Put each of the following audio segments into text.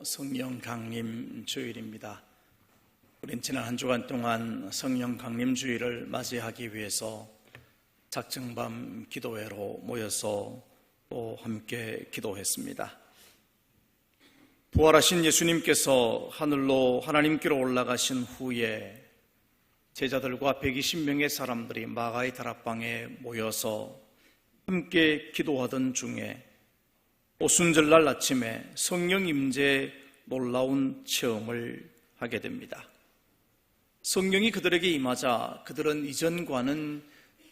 성령 강림 주일입니다. 우린 지난 한 주간 동안 성령 강림 주일을 맞이하기 위해서 작정밤 기도회로 모여서 또 함께 기도했습니다. 부활하신 예수님께서 하늘로 하나님께로 올라가신 후에 제자들과 120명의 사람들이 마가의 다락방에 모여서 함께 기도하던 중에 오순절날 아침에 성령 임재의 놀라운 체험을 하게 됩니다. 성령이 그들에게 임하자 그들은 이전과는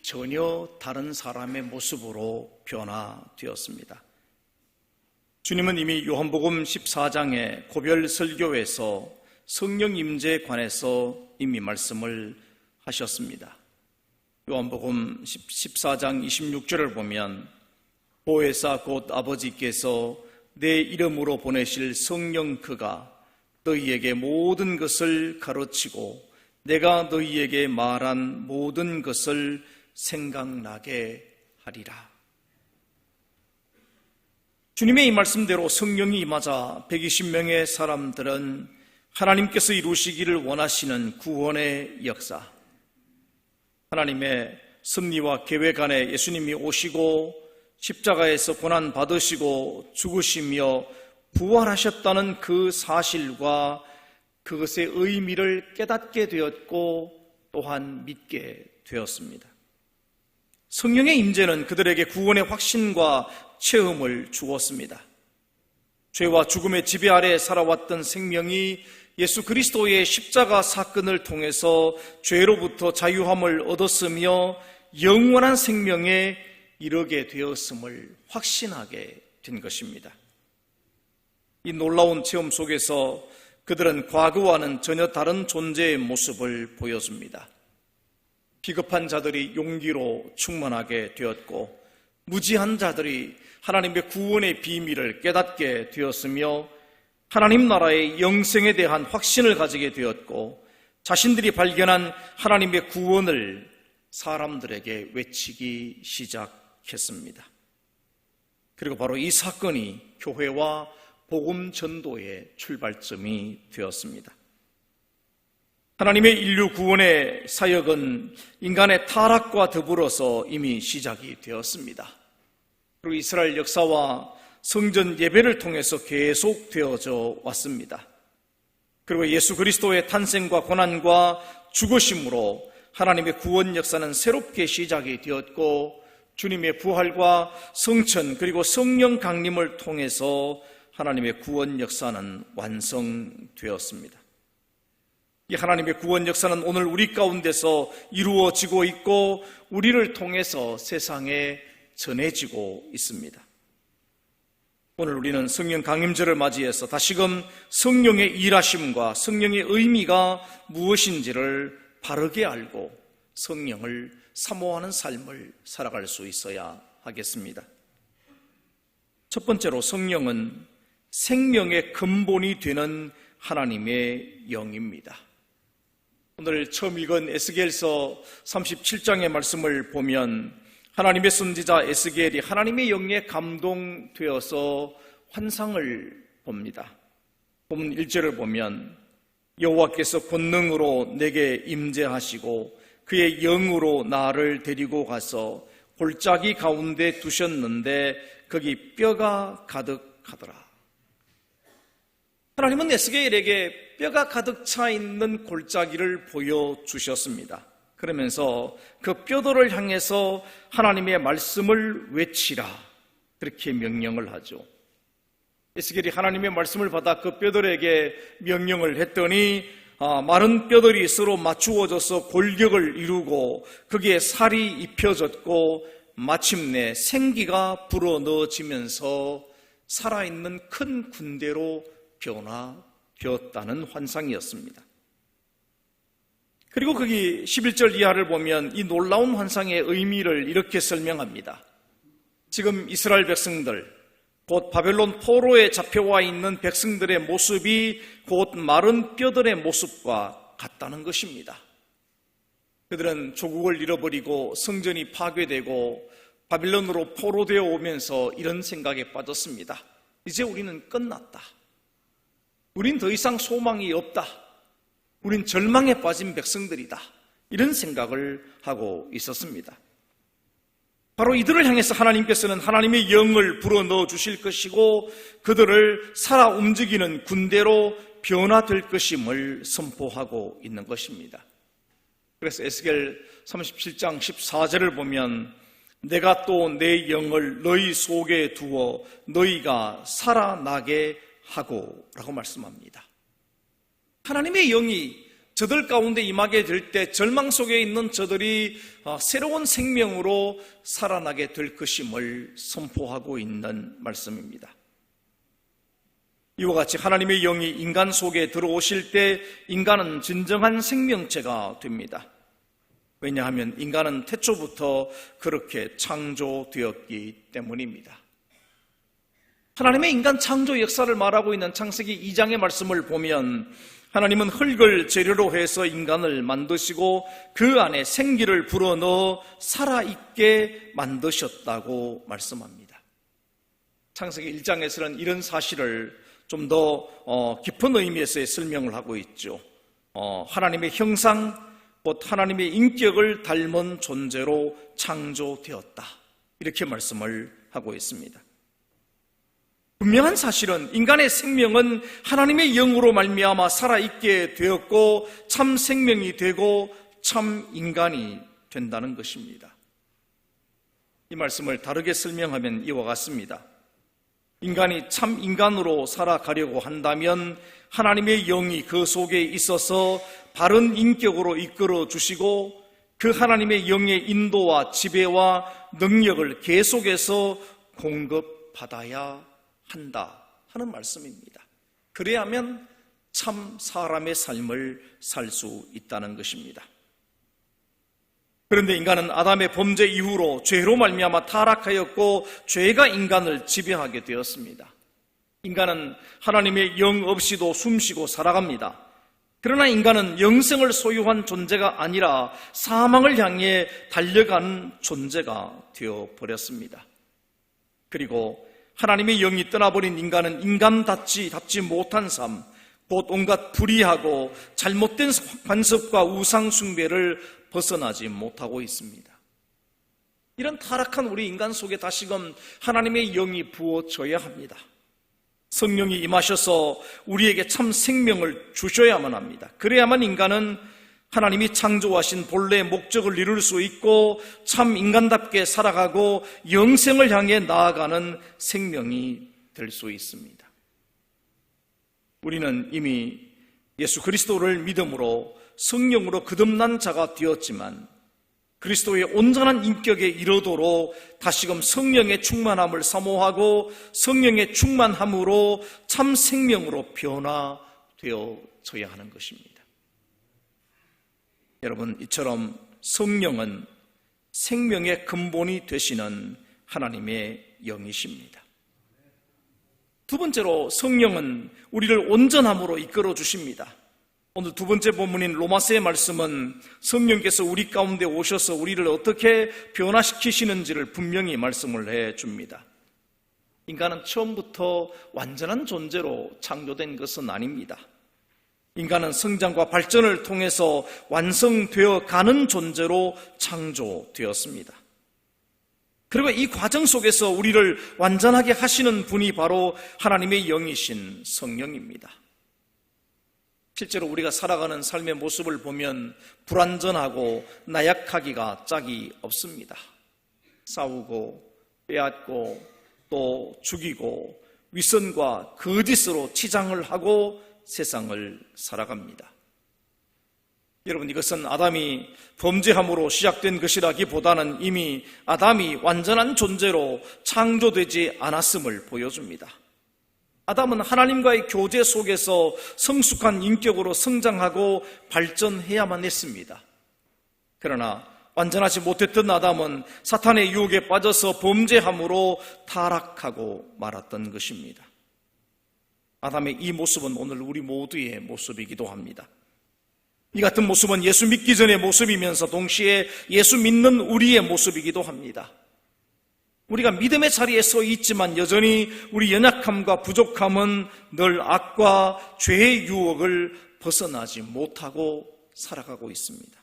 전혀 다른 사람의 모습으로 변화되었습니다. 주님은 이미 요한복음 14장의 고별 설교에서 성령 임재에 관해서 이미 말씀을 하셨습니다. 요한복음 14장 26절을 보면 보혜사 곧 아버지께서 내 이름으로 보내실 성령 그가 너희에게 모든 것을 가르치고 내가 너희에게 말한 모든 것을 생각나게 하리라. 주님의 이 말씀대로 성령이 임하자 120명의 사람들은 하나님께서 이루시기를 원하시는 구원의 역사, 하나님의 섭리와 계획 안에 예수님이 오시고 십자가에서 고난 받으시고 죽으시며 부활하셨다는 그 사실과 그것의 의미를 깨닫게 되었고 또한 믿게 되었습니다. 성령의 임재는 그들에게 구원의 확신과 체험을 주었습니다. 죄와 죽음의 지배 아래 살아왔던 생명이 예수 그리스도의 십자가 사건을 통해서 죄로부터 자유함을 얻었으며 영원한 생명에 이르게 되었음을 확신하게 된 것입니다. 이 놀라운 체험 속에서 그들은 과거와는 전혀 다른 존재의 모습을 보여줍니다. 비겁한 자들이 용기로 충만하게 되었고 무지한 자들이 하나님의 구원의 비밀을 깨닫게 되었으며 하나님 나라의 영생에 대한 확신을 가지게 되었고 자신들이 발견한 하나님의 구원을 사람들에게 외치기 시작했습니다. 그리고 바로 이 사건이 교회와 복음 전도의 출발점이 되었습니다. 하나님의 인류 구원의 사역은 인간의 타락과 더불어서 이미 시작이 되었습니다. 그리고 이스라엘 역사와 성전 예배를 통해서 계속 되어져 왔습니다. 그리고 예수 그리스도의 탄생과 고난과 죽으심으로 하나님의 구원 역사는 새롭게 시작이 되었고 주님의 부활과 성천 그리고 성령 강림을 통해서 하나님의 구원 역사는 완성되었습니다. 이 하나님의 구원 역사는 오늘 우리 가운데서 이루어지고 있고 우리를 통해서 세상에 전해지고 있습니다. 오늘 우리는 성령 강림절을 맞이해서 다시금 성령의 일하심과 성령의 의미가 무엇인지를 바르게 알고 성령을 사모하는 삶을 살아갈 수 있어야 하겠습니다. 첫 번째로 성령은 생명의 근본이 되는 하나님의 영입니다. 오늘 처음 읽은 에스겔서 37장의 말씀을 보면 하나님의 선지자 에스겔이 하나님의 영에 감동되어서 환상을 봅니다. 본문 1절을 보면 여호와께서 권능으로 내게 임재하시고 그의 영으로 나를 데리고 가서 골짜기 가운데 두셨는데 거기 뼈가 가득하더라. 하나님은 에스겔에게 뼈가 가득 차 있는 골짜기를 보여주셨습니다. 그러면서 그 뼈들을 향해서 하나님의 말씀을 외치라 그렇게 명령을 하죠. 에스겔이 하나님의 말씀을 받아 그 뼈들에게 명령을 했더니 마른 뼈들이 서로 맞추어져서 골격을 이루고 거기에 살이 입혀졌고 마침내 생기가 불어넣어지면서 살아있는 큰 군대로 변화되었다는 환상이었습니다. 그리고 거기 11절 이하를 보면 이 놀라운 환상의 의미를 이렇게 설명합니다. 지금 이스라엘 백성들, 곧 바벨론 포로에 잡혀와 있는 백성들의 모습이 곧 마른 뼈들의 모습과 같다는 것입니다. 그들은 조국을 잃어버리고 성전이 파괴되고 바빌론으로 포로되어 오면서 이런 생각에 빠졌습니다. 이제 우리는 끝났다. 우린 더 이상 소망이 없다. 우린 절망에 빠진 백성들이다. 이런 생각을 하고 있었습니다. 바로 이들을 향해서 하나님께서는 하나님의 영을 불어넣어 주실 것이고 그들을 살아 움직이는 군대로 변화될 것임을 선포하고 있는 것입니다. 그래서 에스겔 37장 14절을 보면 내가 또 내 영을 너희 속에 두어 너희가 살아나게 하고 라고 말씀합니다. 하나님의 영이 저들 가운데 임하게 될 때 절망 속에 있는 저들이 새로운 생명으로 살아나게 될 것임을 선포하고 있는 말씀입니다. 이와 같이 하나님의 영이 인간 속에 들어오실 때 인간은 진정한 생명체가 됩니다. 왜냐하면 인간은 태초부터 그렇게 창조되었기 때문입니다. 하나님의 인간 창조 역사를 말하고 있는 창세기 2장의 말씀을 보면 하나님은 흙을 재료로 해서 인간을 만드시고 그 안에 생기를 불어넣어 살아있게 만드셨다고 말씀합니다. 창세기 1장에서는 이런 사실을 좀 더 깊은 의미에서의 설명을 하고 있죠. 하나님의 형상, 곧 하나님의 인격을 닮은 존재로 창조되었다. 이렇게 말씀을 하고 있습니다. 분명한 사실은 인간의 생명은 하나님의 영으로 말미암아 살아있게 되었고 참 생명이 되고 참 인간이 된다는 것입니다. 이 말씀을 다르게 설명하면 이와 같습니다. 인간이 참 인간으로 살아가려고 한다면 하나님의 영이 그 속에 있어서 바른 인격으로 이끌어 주시고 그 하나님의 영의 인도와 지배와 능력을 계속해서 공급받아야 한다 하는 말씀입니다. 그래야만 참 사람의 삶을 살 수 있다는 것입니다. 그런데 인간은 아담의 범죄 이후로 죄로 말미암아 타락하였고 죄가 인간을 지배하게 되었습니다. 인간은 하나님의 영 없이도 숨쉬고 살아갑니다. 그러나 인간은 영생을 소유한 존재가 아니라 사망을 향해 달려가는 존재가 되어버렸습니다. 그리고 하나님의 영이 떠나버린 인간은 인간답지 못한 삶, 곧 온갖 불의하고 잘못된 관습과 우상 숭배를 벗어나지 못하고 있습니다. 이런 타락한 우리 인간 속에 다시금 하나님의 영이 부어져야 합니다. 성령이 임하셔서 우리에게 참 생명을 주셔야만 합니다. 그래야만 인간은 하나님이 창조하신 본래의 목적을 이룰 수 있고 참 인간답게 살아가고 영생을 향해 나아가는 생명이 될 수 있습니다. 우리는 이미 예수 그리스도를 믿음으로 성령으로 거듭난 자가 되었지만 그리스도의 온전한 인격에 이르도록 다시금 성령의 충만함을 사모하고 성령의 충만함으로 참 생명으로 변화되어져야 하는 것입니다. 여러분, 이처럼 성령은 생명의 근본이 되시는 하나님의 영이십니다. 두 번째로 성령은 우리를 온전함으로 이끌어 주십니다. 오늘 두 번째 본문인 로마서의 말씀은 성령께서 우리 가운데 오셔서 우리를 어떻게 변화시키시는지를 분명히 말씀을 해줍니다. 인간은 처음부터 완전한 존재로 창조된 것은 아닙니다. 인간은 성장과 발전을 통해서 완성되어 가는 존재로 창조되었습니다. 그리고 이 과정 속에서 우리를 완전하게 하시는 분이 바로 하나님의 영이신 성령입니다. 실제로 우리가 살아가는 삶의 모습을 보면 불완전하고 나약하기가 짝이 없습니다. 싸우고 빼앗고 또 죽이고 위선과 거짓으로 치장을 하고 세상을 살아갑니다. 여러분, 이것은 아담이 범죄함으로 시작된 것이라기보다는 이미 아담이 완전한 존재로 창조되지 않았음을 보여줍니다. 아담은 하나님과의 교제 속에서 성숙한 인격으로 성장하고 발전해야만 했습니다. 그러나 완전하지 못했던 아담은 사탄의 유혹에 빠져서 범죄함으로 타락하고 말았던 것입니다. 아담의 이 모습은 오늘 우리 모두의 모습이기도 합니다. 이 같은 모습은 예수 믿기 전의 모습이면서 동시에 예수 믿는 우리의 모습이기도 합니다. 우리가 믿음의 자리에 서 있지만 여전히 우리 연약함과 부족함은 늘 악과 죄의 유혹을 벗어나지 못하고 살아가고 있습니다.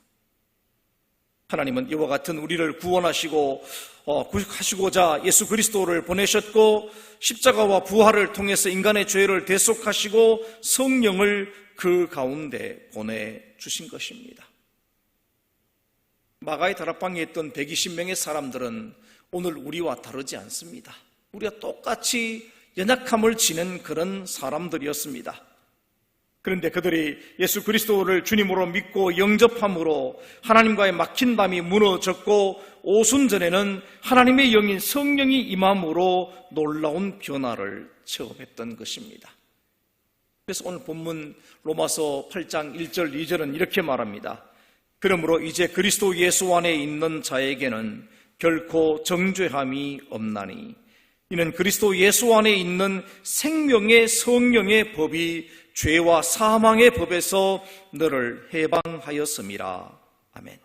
하나님은 이와 같은 우리를 구원하시고 구속하시고자 예수 그리스도를 보내셨고 십자가와 부활을 통해서 인간의 죄를 대속하시고 성령을 그 가운데 보내주신 것입니다. 마가의 다락방에 있던 120명의 사람들은 오늘 우리와 다르지 않습니다. 우리가 똑같이 연약함을 지닌 그런 사람들이었습니다. 그런데 그들이 예수 그리스도를 주님으로 믿고 영접함으로 하나님과의 막힌 담이 무너졌고 오순전에는 하나님의 영인 성령이 임함으로 놀라운 변화를 체험했던 것입니다. 그래서 오늘 본문 로마서 8장 1절 2절은 이렇게 말합니다. 그러므로 이제 그리스도 예수 안에 있는 자에게는 결코 정죄함이 없나니 이는 그리스도 예수 안에 있는 생명의 성령의 법이 죄와 사망의 법에서 너를 해방하였음이라. 아멘.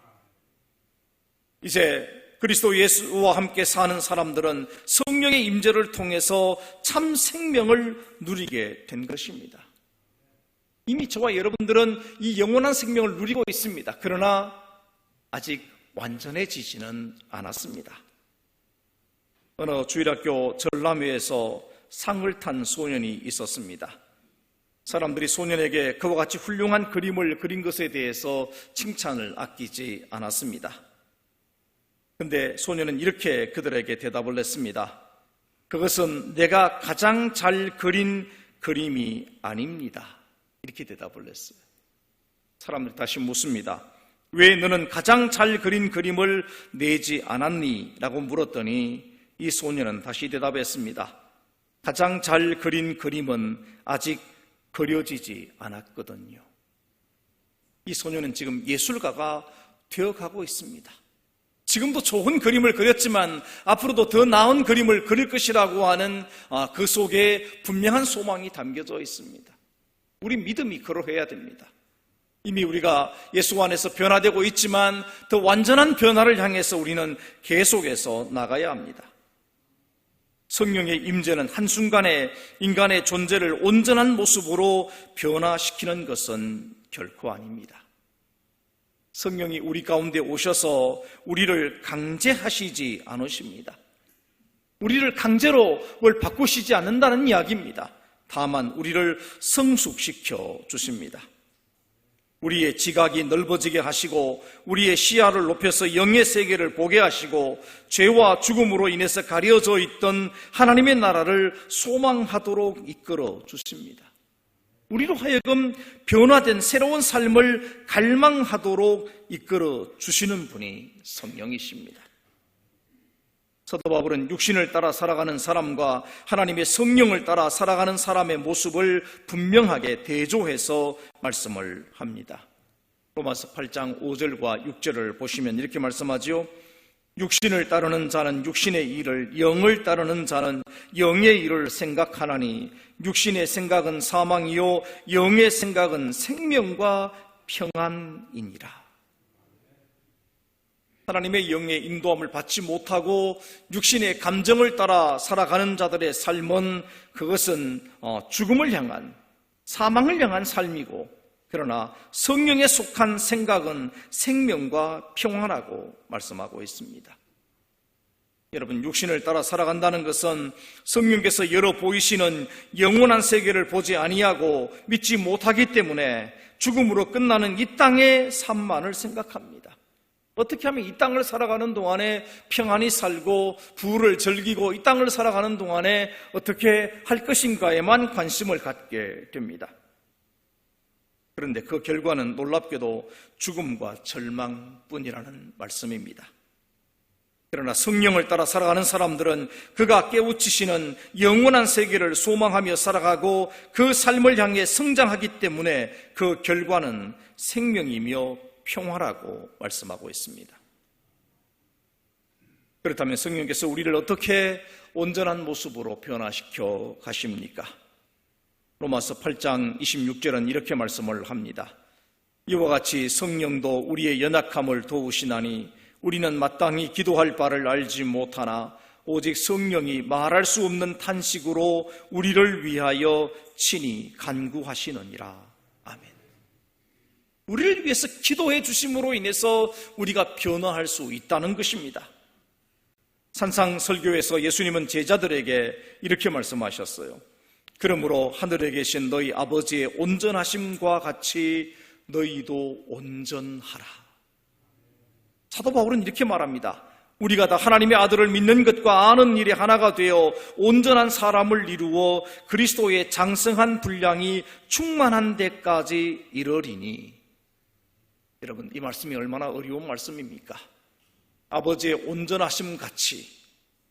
이제 그리스도 예수와 함께 사는 사람들은 성령의 임재를 통해서 참 생명을 누리게 된 것입니다. 이미 저와 여러분들은 이 영원한 생명을 누리고 있습니다. 그러나 아직 완전해지지는 않았습니다. 어느 주일학교 전람회에서 상을 탄 소년이 있었습니다. 사람들이 소년에게 그와 같이 훌륭한 그림을 그린 것에 대해서 칭찬을 아끼지 않았습니다. 그런데 소년은 이렇게 그들에게 대답을 했습니다. 그것은 내가 가장 잘 그린 그림이 아닙니다. 이렇게 대답을 했어요. 사람들이 다시 묻습니다. 왜 너는 가장 잘 그린 그림을 내지 않았니? 라고 물었더니 이 소년은 다시 대답했습니다. 가장 잘 그린 그림은 아직 그려지지 않았거든요. 이 소년은 지금 예술가가 되어가고 있습니다. 지금도 좋은 그림을 그렸지만 앞으로도 더 나은 그림을 그릴 것이라고 하는 그 속에 분명한 소망이 담겨져 있습니다. 우리 믿음이 그러해야 됩니다. 이미 우리가 예수 안에서 변화되고 있지만 더 완전한 변화를 향해서 우리는 계속해서 나가야 합니다. 성령의 임재는 한순간에 인간의 존재를 온전한 모습으로 변화시키는 것은 결코 아닙니다. 성령이 우리 가운데 오셔서 우리를 강제하시지 않으십니다. 우리를 강제로 뭘 바꾸시지 않는다는 이야기입니다. 다만 우리를 성숙시켜 주십니다. 우리의 지각이 넓어지게 하시고 우리의 시야를 높여서 영의 세계를 보게 하시고 죄와 죽음으로 인해서 가려져 있던 하나님의 나라를 소망하도록 이끌어 주십니다. 우리로 하여금 변화된 새로운 삶을 갈망하도록 이끌어 주시는 분이 성령이십니다. 사도 바울은 육신을 따라 살아가는 사람과 하나님의 성령을 따라 살아가는 사람의 모습을 분명하게 대조해서 말씀을 합니다. 로마서 8장 5절과 6절을 보시면 이렇게 말씀하지요. 육신을 따르는 자는 육신의 일을, 영을 따르는 자는 영의 일을 생각하나니 육신의 생각은 사망이요 영의 생각은 생명과 평안이니라. 하나님의 영의 인도함을 받지 못하고 육신의 감정을 따라 살아가는 자들의 삶은 그것은 죽음을 향한, 사망을 향한 삶이고, 그러나 성령에 속한 생각은 생명과 평화라고 말씀하고 있습니다. 여러분, 육신을 따라 살아간다는 것은 성령께서 열어 보이시는 영원한 세계를 보지 아니하고 믿지 못하기 때문에 죽음으로 끝나는 이 땅의 삶만을 생각합니다. 어떻게 하면 이 땅을 살아가는 동안에 평안히 살고 부를 즐기고 이 땅을 살아가는 동안에 어떻게 할 것인가에만 관심을 갖게 됩니다. 그런데 그 결과는 놀랍게도 죽음과 절망뿐이라는 말씀입니다. 그러나 성령을 따라 살아가는 사람들은 그가 깨우치시는 영원한 세계를 소망하며 살아가고 그 삶을 향해 성장하기 때문에 그 결과는 생명이며 평화라고 말씀하고 있습니다. 그렇다면 성령께서 우리를 어떻게 온전한 모습으로 변화시켜 가십니까? 로마서 8장 26절은 이렇게 말씀을 합니다. 이와 같이 성령도 우리의 연약함을 도우시나니 우리는 마땅히 기도할 바를 알지 못하나 오직 성령이 말할 수 없는 탄식으로 우리를 위하여 친히 간구하시느니라. 아멘. 우리를 위해서 기도해 주심으로 인해서 우리가 변화할 수 있다는 것입니다. 산상설교에서 예수님은 제자들에게 이렇게 말씀하셨어요. 그러므로 하늘에 계신 너희 아버지의 온전하심과 같이 너희도 온전하라. 사도 바울은 이렇게 말합니다. 우리가 다 하나님의 아들을 믿는 것과 아는 일에 하나가 되어 온전한 사람을 이루어 그리스도의 장성한 분량이 충만한 데까지 이르리니. 여러분, 이 말씀이 얼마나 어려운 말씀입니까? 아버지의 온전하심 같이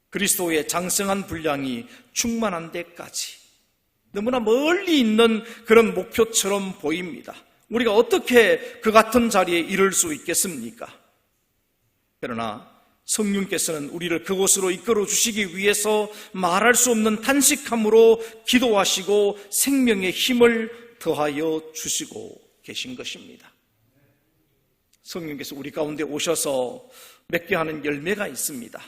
그리스도의 장성한 분량이 충만한 데까지. 너무나 멀리 있는 그런 목표처럼 보입니다. 우리가 어떻게 그 같은 자리에 이를 수 있겠습니까? 그러나 성령께서는 우리를 그곳으로 이끌어 주시기 위해서 말할 수 없는 탄식함으로 기도하시고 생명의 힘을 더하여 주시고 계신 것입니다. 성령께서 우리 가운데 오셔서 맺게 하는 열매가 있습니다.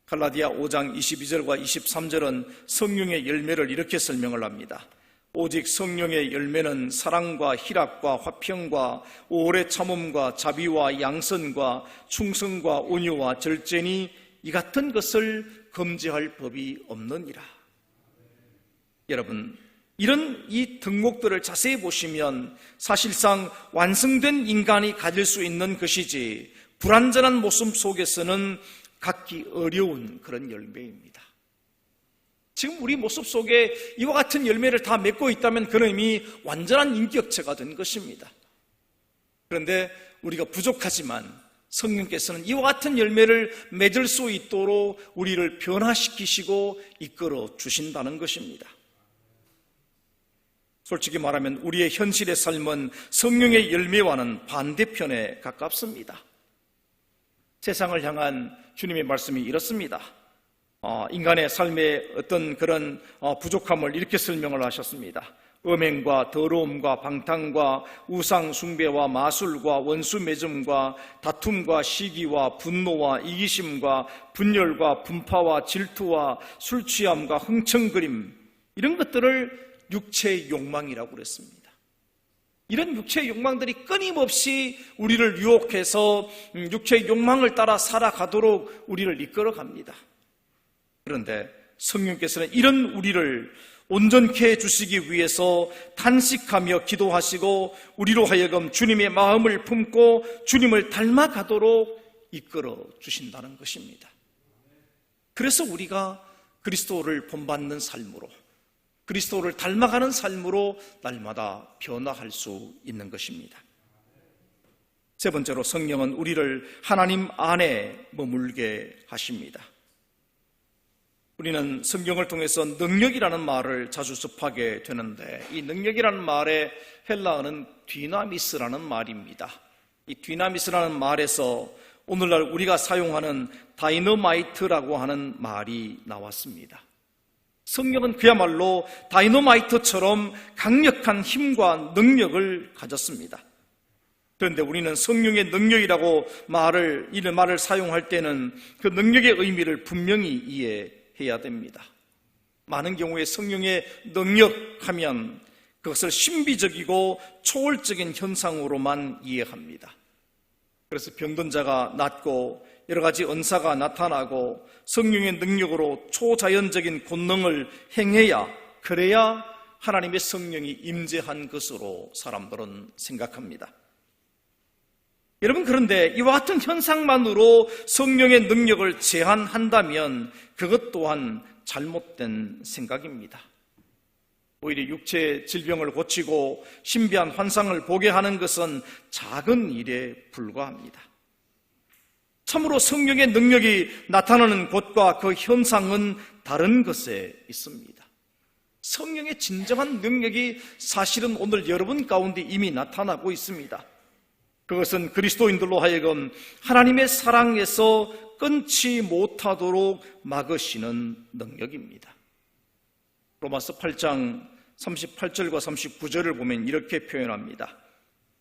갈라디아 5장 22절과 23절은 성령의 열매를 이렇게 설명을 합니다. 오직 성령의 열매는 사랑과 희락과 화평과 오래 참음과 자비와 양선과 충성과 온유와 절제니 이 같은 것을 금지할 법이 없느니라. 여러분, 이런 이 덕목들을 자세히 보시면 사실상 완성된 인간이 가질 수 있는 것이지 불완전한 모습 속에서는 갖기 어려운 그런 열매입니다. 지금 우리 모습 속에 이와 같은 열매를 다 맺고 있다면 그는 이미 완전한 인격체가 된 것입니다. 그런데 우리가 부족하지만 성령께서는 이와 같은 열매를 맺을 수 있도록 우리를 변화시키시고 이끌어 주신다는 것입니다. 솔직히 말하면 우리의 현실의 삶은 성령의 열매와는 반대편에 가깝습니다. 세상을 향한 주님의 말씀이 이렇습니다. 인간의 삶의 어떤 그런 부족함을 이렇게 설명을 하셨습니다. 음행과 더러움과 방탕과 우상 숭배와 마술과 원수 맺음과 다툼과 시기와 분노와 이기심과 분열과 분파와 질투와 술 취함과 흥청거림, 이런 것들을 육체의 욕망이라고 그랬습니다. 이런 육체의 욕망들이 끊임없이 우리를 유혹해서 육체의 욕망을 따라 살아가도록 우리를 이끌어갑니다. 그런데 성령께서는 이런 우리를 온전케 해주시기 위해서 탄식하며 기도하시고 우리로 하여금 주님의 마음을 품고 주님을 닮아가도록 이끌어 주신다는 것입니다. 그래서 우리가 그리스도를 본받는 삶으로, 그리스도를 닮아가는 삶으로 날마다 변화할 수 있는 것입니다. 세 번째로 성령은 우리를 하나님 안에 머물게 하십니다. 우리는 성경을 통해서 능력이라는 말을 자주 접하게 되는데 이 능력이라는 말의 헬라어는 디나미스라는 말입니다. 이 디나미스라는 말에서 오늘날 우리가 사용하는 다이너마이트라고 하는 말이 나왔습니다. 성령은 그야말로 다이너마이트처럼 강력한 힘과 능력을 가졌습니다. 그런데 우리는 성령의 능력이라고 이런 말을 사용할 때는 그 능력의 의미를 분명히 이해해야 됩니다. 많은 경우에 성령의 능력하면 그것을 신비적이고 초월적인 현상으로만 이해합니다. 그래서 병든 자가 낫고 여러 가지 은사가 나타나고 성령의 능력으로 초자연적인 권능을 행해야, 그래야 하나님의 성령이 임재한 것으로 사람들은 생각합니다. 여러분, 그런데 이와 같은 현상만으로 성령의 능력을 제한한다면 그것 또한 잘못된 생각입니다. 오히려 육체의 질병을 고치고 신비한 환상을 보게 하는 것은 작은 일에 불과합니다. 참으로 성령의 능력이 나타나는 곳과 그 현상은 다른 것에 있습니다. 성령의 진정한 능력이 사실은 오늘 여러분 가운데 이미 나타나고 있습니다. 그것은 그리스도인들로 하여금 하나님의 사랑에서 끊지 못하도록 막으시는 능력입니다. 로마서 8장 38절과 39절을 보면 이렇게 표현합니다.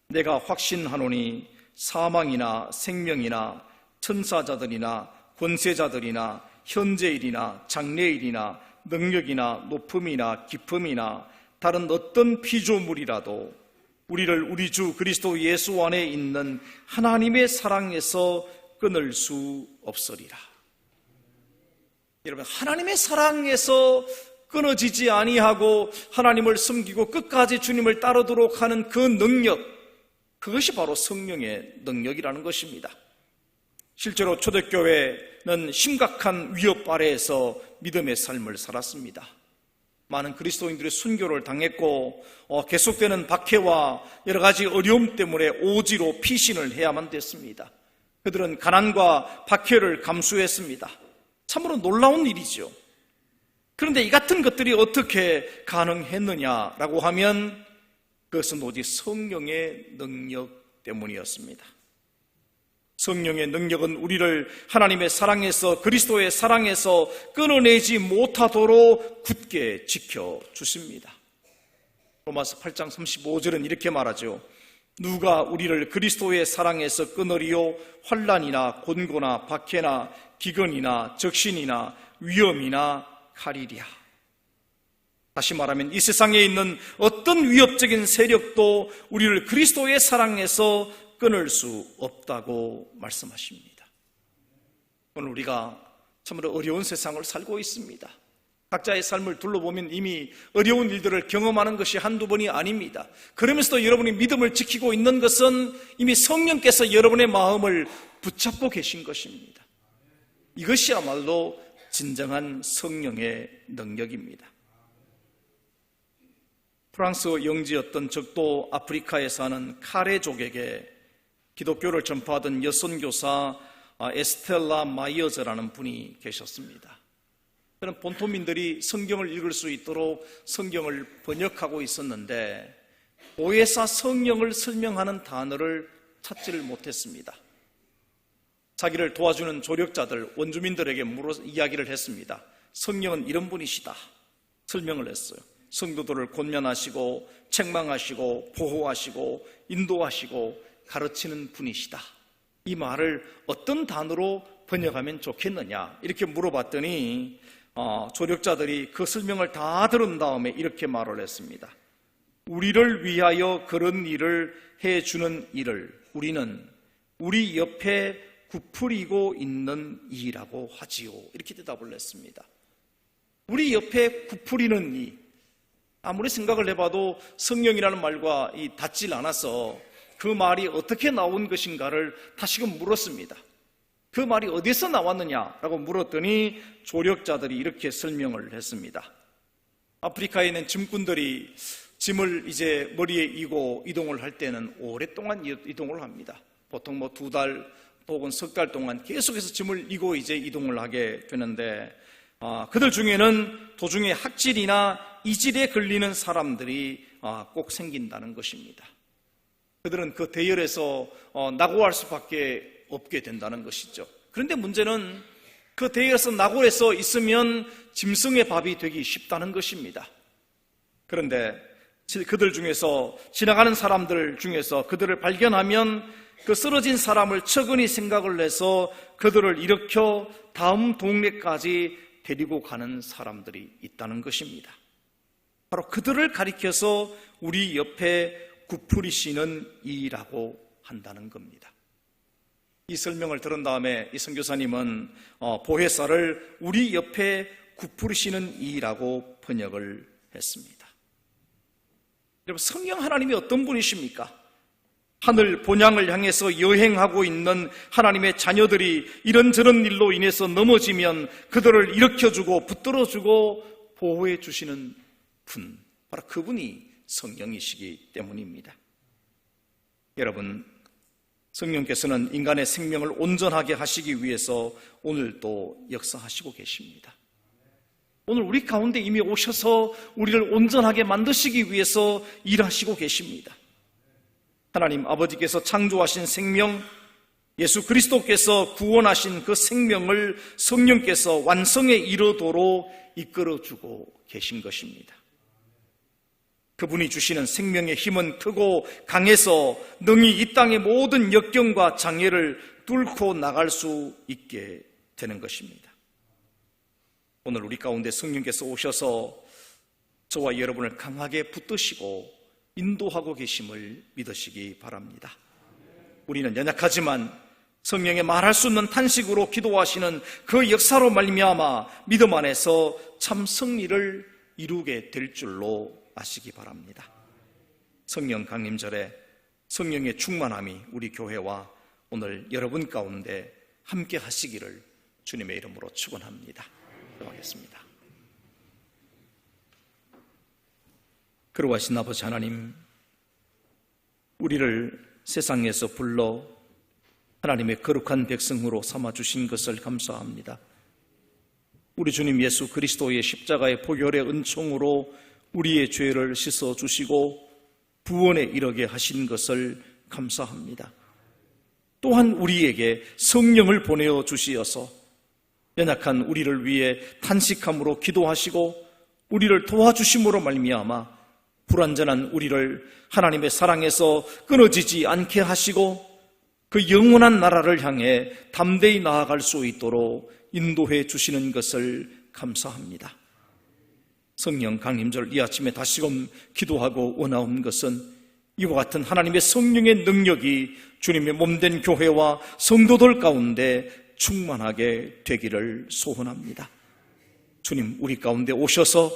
내가 확신하노니 사망이나 생명이나 천사자들이나 권세자들이나 현재일이나 장래일이나 능력이나 높음이나 기품이나 다른 어떤 피조물이라도 우리를 우리 주 그리스도 예수 안에 있는 하나님의 사랑에서 끊을 수 없으리라. 여러분, 하나님의 사랑에서 끊어지지 아니하고 하나님을 섬기고 끝까지 주님을 따르도록 하는 그 능력, 그것이 바로 성령의 능력이라는 것입니다. 실제로 초대교회는 심각한 위협 아래에서 믿음의 삶을 살았습니다. 많은 그리스도인들이 순교를 당했고 계속되는 박해와 여러 가지 어려움 때문에 오지로 피신을 해야만 됐습니다. 그들은 가난과 박해를 감수했습니다. 참으로 놀라운 일이죠. 그런데 이 같은 것들이 어떻게 가능했느냐라고 하면 그것은 오직 성령의 능력 때문이었습니다. 성령의 능력은 우리를 하나님의 사랑에서, 그리스도의 사랑에서 끊어내지 못하도록 굳게 지켜주십니다. 로마서 8장 35절은 이렇게 말하죠. 누가 우리를 그리스도의 사랑에서 끊으리요? 환난이나 곤고나 박해나 기근이나 적신이나 위험이나 칼이랴. 다시 말하면 이 세상에 있는 어떤 위협적인 세력도 우리를 그리스도의 사랑에서 끊을 수 없다고 말씀하십니다. 오늘 우리가 참으로 어려운 세상을 살고 있습니다. 각자의 삶을 둘러보면 이미 어려운 일들을 경험하는 것이 한두 번이 아닙니다. 그러면서도 여러분이 믿음을 지키고 있는 것은 이미 성령께서 여러분의 마음을 붙잡고 계신 것입니다. 이것이야말로 진정한 성령의 능력입니다. 프랑스 영지였던 적도 아프리카에 사는 카레족에게 기독교를 전파하던 여선교사 에스텔라 마이어즈라는 분이 계셨습니다. 그는 본토민들이 성경을 읽을 수 있도록 성경을 번역하고 있었는데 보혜사 성령을 설명하는 단어를 찾지를 못했습니다. 자기를 도와주는 조력자들, 원주민들에게 이야기를 했습니다. 성령은 이런 분이시다 설명을 했어요. 성도들을 권면하시고 책망하시고 보호하시고 인도하시고 가르치는 분이시다. 이 말을 어떤 단어로 번역하면 좋겠느냐 이렇게 물어봤더니 조력자들이 그 설명을 다 들은 다음에 이렇게 말을 했습니다. 우리를 위하여 그런 일을 해주는 일을 우리는 우리 옆에 구부리고 있는 이라고 하지요. 이렇게 대답을 했습니다. 우리 옆에 구부리는 이, 아무리 생각을 해봐도 성령이라는 말과 닿질 않아서 그 말이 어떻게 나온 것인가를 다시금 물었습니다. 그 말이 어디서 나왔느냐라고 물었더니 조력자들이 이렇게 설명을 했습니다. 아프리카에 있는 짐꾼들이 짐을 이제 머리에 이고 이동을 할 때는 오랫동안 이동을 합니다. 보통 2달 혹은 3달 동안 계속해서 짐을 이고 이제 이동을 하게 되는데 그들 중에는 도중에 학질이나 이질에 걸리는 사람들이 꼭 생긴다는 것입니다. 그들은 그 대열에서 낙오할 수밖에 없게 된다는 것이죠. 그런데 문제는 그 대열에서 낙오해서 있으면 짐승의 밥이 되기 쉽다는 것입니다. 그런데 그들 중에서 지나가는 사람들 중에서 그들을 발견하면 그 쓰러진 사람을 척은히 생각을 해서 그들을 일으켜 다음 동네까지 데리고 가는 사람들이 있다는 것입니다. 바로 그들을 가리켜서 우리 옆에 구부리시는 이라고 한다는 겁니다. 이 설명을 들은 다음에 이 선교사님은 보혜사를 우리 옆에 구부리시는 이라고 번역을 했습니다. 여러분, 성령 하나님이 어떤 분이십니까? 하늘 본향을 향해서 여행하고 있는 하나님의 자녀들이 이런저런 일로 인해서 넘어지면 그들을 일으켜주고 붙들어주고 보호해 주시는 분, 바로 그분이 성령이시기 때문입니다. 여러분, 성령께서는 인간의 생명을 온전하게 하시기 위해서 오늘도 역사하시고 계십니다. 오늘 우리 가운데 이미 오셔서 우리를 온전하게 만드시기 위해서 일하시고 계십니다. 하나님 아버지께서 창조하신 생명, 예수 그리스도께서 구원하신 그 생명을 성령께서 완성에 이르도록 이끌어주고 계신 것입니다. 그분이 주시는 생명의 힘은 크고 강해서 능히 이 땅의 모든 역경과 장애를 뚫고 나갈 수 있게 되는 것입니다. 오늘 우리 가운데 성령께서 오셔서 저와 여러분을 강하게 붙드시고 인도하고 계심을 믿으시기 바랍니다. 우리는 연약하지만 성령의 말할 수 없는 탄식으로 기도하시는 그 역사로 말미암아 믿음 안에서 참 승리를 이루게 될 줄로 아시기 바랍니다. 성령 강림절에 성령의 충만함이 우리 교회와 오늘 여러분 가운데 함께 하시기를 주님의 이름으로 축원합니다. 기도하겠습니다. 그러하신 아버지 하나님, 우리를 세상에서 불러 하나님의 거룩한 백성으로 삼아주신 것을 감사합니다. 우리 주님 예수 그리스도의 십자가의 보혈의 은총으로 우리의 죄를 씻어주시고 구원에 이르게 하신 것을 감사합니다. 또한 우리에게 성령을 보내어 주시어서 연약한 우리를 위해 탄식함으로 기도하시고 우리를 도와주심으로 말미암아 불완전한 우리를 하나님의 사랑에서 끊어지지 않게 하시고 그 영원한 나라를 향해 담대히 나아갈 수 있도록 인도해 주시는 것을 감사합니다. 성령 강림절 이 아침에 다시금 기도하고 원하온 것은 이와 같은 하나님의 성령의 능력이 주님의 몸된 교회와 성도들 가운데 충만하게 되기를 소원합니다. 주님, 우리 가운데 오셔서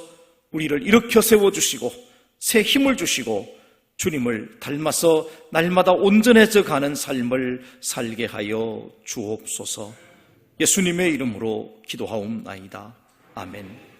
우리를 일으켜 세워주시고 새 힘을 주시고 주님을 닮아서 날마다 온전해져 가는 삶을 살게 하여 주옵소서. 예수님의 이름으로 기도하옵나이다. 아멘.